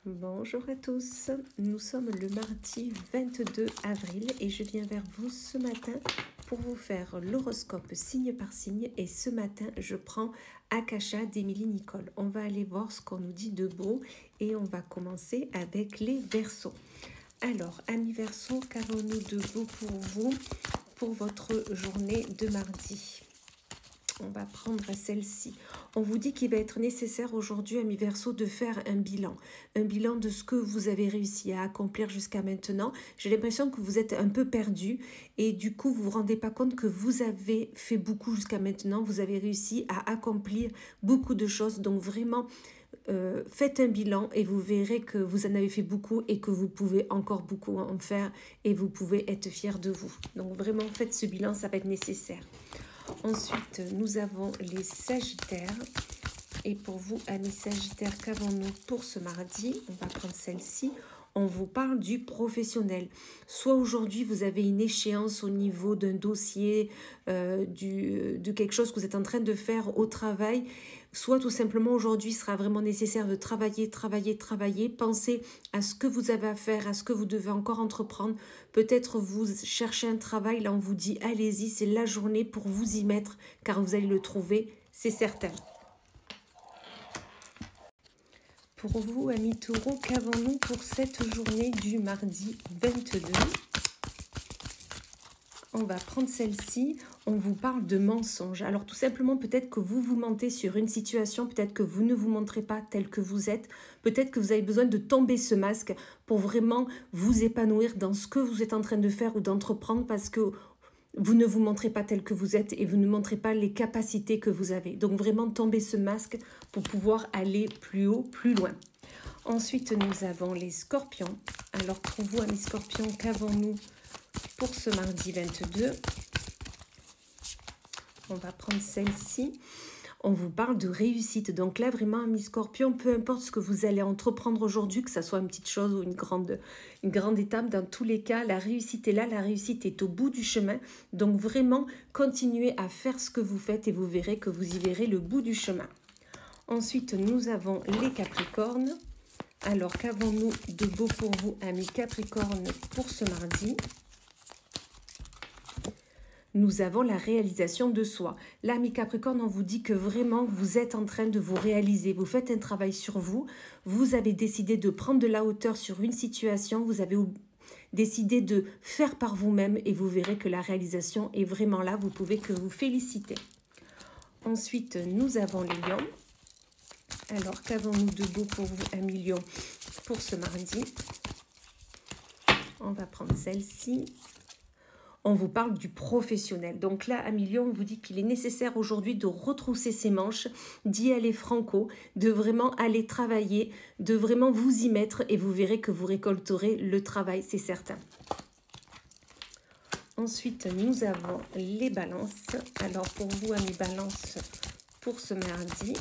Bonjour à tous, nous sommes le mardi 22 avril et je viens vers vous ce matin pour vous faire l'horoscope signe par signe. Et ce matin, je prends Akasha d'Émilie Nicole. On va aller voir ce qu'on nous dit de beau et on va commencer avec les Verseaux. Alors, amis Verseaux, qu'avons-nous de beau pour vous pour votre journée de mardi ? On va prendre celle-ci. On vous dit qu'il va être nécessaire aujourd'hui, amis Verseaux, de faire un bilan de ce que vous avez réussi à accomplir jusqu'à maintenant. J'ai l'impression que vous êtes un peu perdu et du coup, vous ne vous rendez pas compte que vous avez fait beaucoup jusqu'à maintenant. Vous avez réussi à accomplir beaucoup de choses. Donc vraiment, faites un bilan et vous verrez que vous en avez fait beaucoup et que vous pouvez encore beaucoup en faire et vous pouvez être fiers de vous. Donc vraiment, faites ce bilan, ça va être nécessaire. Ensuite, nous avons les Sagittaires. Et pour vous, amis Sagittaires, qu'avons-nous pour ce mardi? On va prendre celle-ci. On vous parle du professionnel. Soit aujourd'hui, vous avez une échéance au niveau d'un dossier, de quelque chose que vous êtes en train de faire au travail. Soit tout simplement aujourd'hui, il sera vraiment nécessaire de travailler. Pensez à ce que vous avez à faire, à ce que vous devez encore entreprendre. Peut-être vous cherchez un travail, là on vous dit allez-y, c'est la journée pour vous y mettre, car vous allez le trouver, c'est certain. Pour vous, amis Taureaux, qu'avons-nous pour cette journée du mardi 22 ? On va prendre celle-ci. On vous parle de mensonges. Alors tout simplement, peut-être que vous vous mentez sur une situation, peut-être que vous ne vous montrez pas tel que vous êtes, peut-être que vous avez besoin de tomber ce masque pour vraiment vous épanouir dans ce que vous êtes en train de faire ou d'entreprendre, parce que vous ne vous montrez pas tel que vous êtes et vous ne montrez pas les capacités que vous avez. Donc vraiment tomber ce masque pour pouvoir aller plus haut, plus loin. Ensuite, nous avons les Scorpions. Alors pour vous, amis Scorpions, qu'avons-nous pour ce mardi 22 ? On va prendre celle-ci. On vous parle de réussite. Donc là, vraiment, amis Scorpions, peu importe ce que vous allez entreprendre aujourd'hui, que ça soit une petite chose ou une grande étape, dans tous les cas, la réussite est là, la réussite est au bout du chemin. Donc vraiment, continuez à faire ce que vous faites et vous verrez que vous y verrez le bout du chemin. Ensuite, nous avons les Capricornes. Alors, qu'avons-nous de beau pour vous, amis Capricornes, pour ce mardi ? Nous avons la réalisation de soi. Là, amis Capricorne, on vous dit que vraiment, vous êtes en train de vous réaliser. Vous faites un travail sur vous. Vous avez décidé de prendre de la hauteur sur une situation. Vous avez décidé de faire par vous-même et vous verrez que la réalisation est vraiment là. Vous pouvez que vous féliciter. Ensuite, nous avons les lions. Alors, qu'avons-nous de beau pour vous, amis lions, pour ce mardi? On va prendre celle-ci. On vous parle du professionnel. Donc là, amis lions, on vous dit qu'il est nécessaire aujourd'hui de retrousser ses manches, d'y aller franco, de vraiment aller travailler, de vraiment vous y mettre et vous verrez que vous récolterez le travail, c'est certain. Ensuite, nous avons les balances. Alors pour vous, amis balances, pour ce mardi,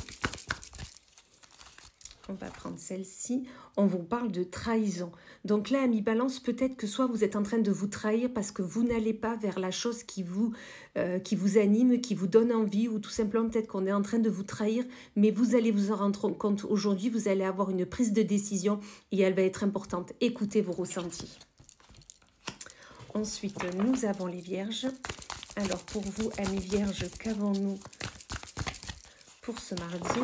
on va prendre celle-ci. On vous parle de trahison. Donc là, amis balance, peut-être que soit vous êtes en train de vous trahir parce que vous n'allez pas vers la chose qui vous anime, qui vous donne envie, ou tout simplement peut-être qu'on est en train de vous trahir, mais vous allez vous en rendre compte aujourd'hui, vous allez avoir une prise de décision et elle va être importante. Écoutez vos ressentis. Ensuite, nous avons les vierges. Alors pour vous, amis vierges, qu'avons-nous pour ce mardi ?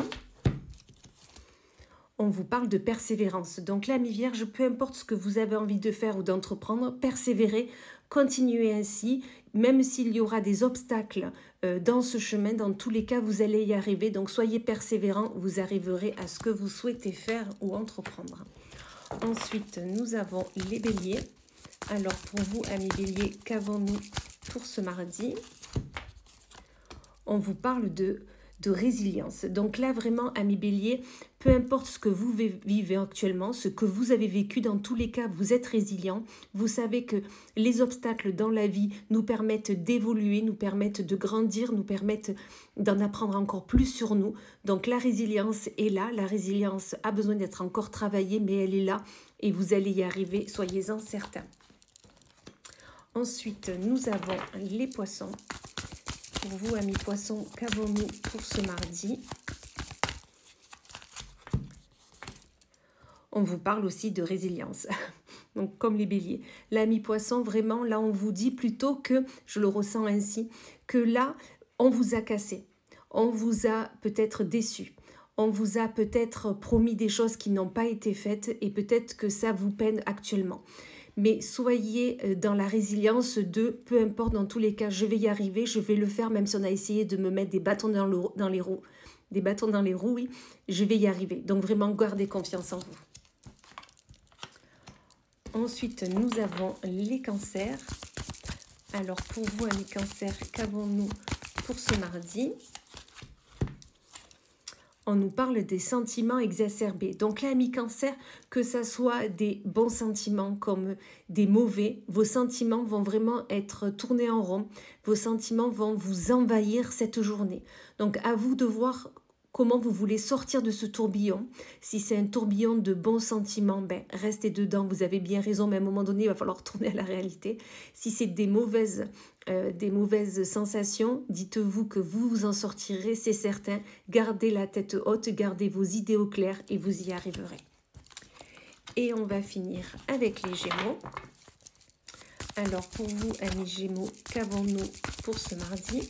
On vous parle de persévérance. Donc là, mes vierges, peu importe ce que vous avez envie de faire ou d'entreprendre, persévérez, continuez ainsi. Même s'il y aura des obstacles dans ce chemin, dans tous les cas, vous allez y arriver. Donc soyez persévérants, vous arriverez à ce que vous souhaitez faire ou entreprendre. Ensuite, nous avons les béliers. Alors pour vous, amis béliers, qu'avons-nous pour ce mardi? On vous parle de résilience. Donc là, vraiment, amis béliers, peu importe ce que vous vivez actuellement, ce que vous avez vécu, dans tous les cas, vous êtes résilient. Vous savez que les obstacles dans la vie nous permettent d'évoluer, nous permettent de grandir, nous permettent d'en apprendre encore plus sur nous. Donc la résilience est là. La résilience a besoin d'être encore travaillée, mais elle est là et vous allez y arriver, soyez-en certains. Ensuite, nous avons les poissons. Pour vous, amis poissons, qu'avons-nous pour ce mardi? on vous parle aussi de résilience. Donc comme les béliers. L'ami poisson, vraiment, là on vous dit plutôt que, je le ressens ainsi, que là on vous a cassé, on vous a peut-être déçu, on vous a peut-être promis des choses qui n'ont pas été faites et peut-être que ça vous peine actuellement. Mais soyez dans la résilience de, peu importe, dans tous les cas, je vais y arriver, je vais le faire, même si on a essayé de me mettre des bâtons dans les roues. Des bâtons dans les roues, oui, je vais y arriver. Donc vraiment, gardez confiance en vous. Ensuite, nous avons les cancers. Alors, pour vous, les cancers, qu'avons-nous pour ce mardi ? On nous parle des sentiments exacerbés. Donc là, amis cancer, que ça soit des bons sentiments comme des mauvais, vos sentiments vont vraiment être tournés en rond. Vos sentiments vont vous envahir cette journée. Donc à vous de voir comment vous voulez sortir de ce tourbillon. Si c'est un tourbillon de bons sentiments, ben, restez dedans, vous avez bien raison, mais à un moment donné, il va falloir retourner à la réalité. Si c'est des mauvaises sensations, dites-vous que vous vous en sortirez, c'est certain. Gardez la tête haute, gardez vos idées au clair et vous y arriverez. Et on va finir avec les Gémeaux. Alors pour vous, amis Gémeaux, qu'avons-nous pour ce mardi ?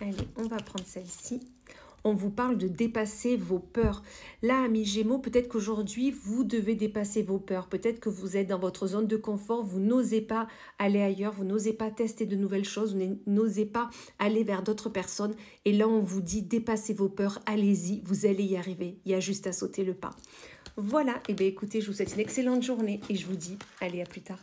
Allez, on va prendre celle-ci. On vous parle de dépasser vos peurs. Là, amis Gémeaux, peut-être qu'aujourd'hui, vous devez dépasser vos peurs. Peut-être que vous êtes dans votre zone de confort, vous n'osez pas aller ailleurs, vous n'osez pas tester de nouvelles choses, vous n'osez pas aller vers d'autres personnes. Et là, on vous dit, dépassez vos peurs, allez-y, vous allez y arriver. Il y a juste à sauter le pas. Voilà, et bien écoutez, je vous souhaite une excellente journée et je vous dis, allez, à plus tard.